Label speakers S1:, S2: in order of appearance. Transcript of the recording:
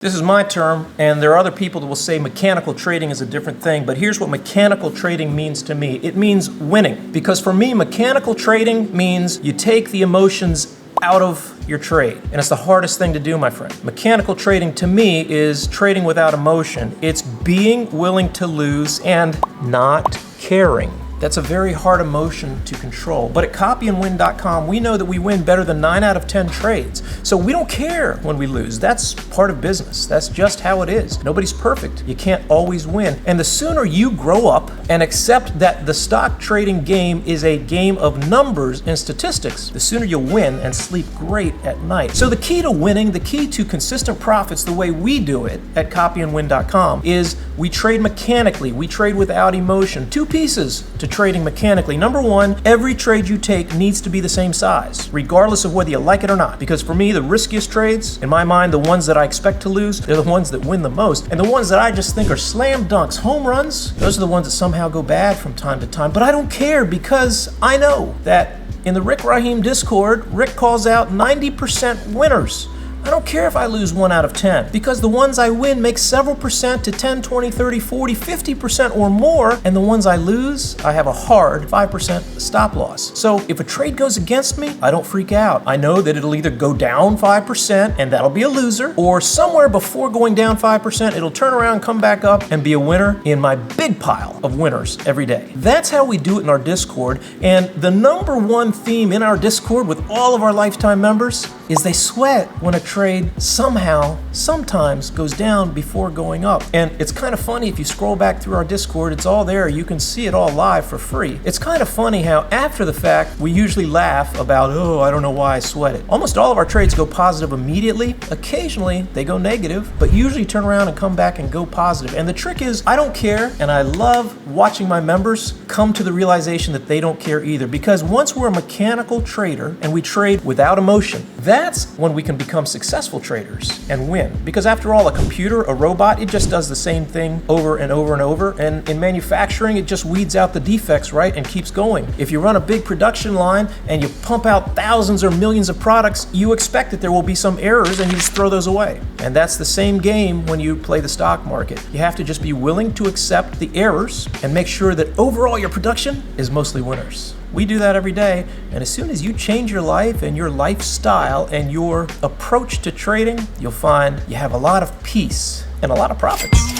S1: This is my term, and there are other people that will say mechanical trading is a different thing, but here's what mechanical trading means to me. It means winning. Because for me, mechanical trading means you take the emotions out of your trade. And it's the hardest thing to do, my friend. Mechanical trading to me is trading without emotion. It's being willing to lose and not caring. That's a very hard emotion to control. But at copyandwin.com, we know that we win better than 9 out of 10 trades. So we don't care when we lose. That's part of business. That's just how it is. Nobody's perfect. You can't always win. And the sooner you grow up and accept that the stock trading game is a game of numbers and statistics, the sooner you'll win and sleep great at night. So the key to winning, the key to consistent profits, the way we do it at copyandwin.com is we trade mechanically. We trade without emotion. 2 pieces to trading mechanically. Number 1, every trade you take needs to be the same size, regardless of whether you like it or not. Because for me, the riskiest trades, in my mind, the ones that I expect to lose, they're the ones that win the most. And the ones that I just think are slam dunks, home runs, those are the ones that somehow go bad from time to time. But I don't care because I know that in the Rick Rahim Discord, Rick calls out 90% winners. I don't care if I lose 1 out of 10 because the ones I win make several percent to 10, 20, 30, 40, 50% or more, and the ones I lose, I have a hard 5% stop loss. So if a trade goes against me, I don't freak out. I know that it'll either go down 5% and that'll be a loser, or somewhere before going down 5%, it'll turn around, come back up, and be a winner in my big pile of winners every day. That's how we do it in our Discord, and the number 1 theme in our Discord with all of our lifetime members is they sweat when a trade sometimes goes down before going up. And it's kind of funny, if you scroll back through our Discord, it's all there. You can see it all live for free. It's kind of funny how after the fact, we usually laugh about, oh, I don't know why I sweat it. Almost all of our trades go positive immediately. Occasionally, they go negative, but usually turn around and come back and go positive. And the trick is, I don't care, and I love watching my members come to the realization that they don't care either. Because once we're a mechanical trader and we trade without emotion, that's when we can become successful traders and win. Because after all, a computer, a robot, it just does the same thing over and over and over. And in manufacturing, it just weeds out the defects, right, and keeps going. If you run a big production line and you pump out thousands or millions of products, you expect that there will be some errors and you just throw those away. And that's the same game when you play the stock market. You have to just be willing to accept the errors and make sure that overall your production is mostly winners. We do that every day, and as soon as you change your life and your lifestyle and your approach to trading, you'll find you have a lot of peace and a lot of profits.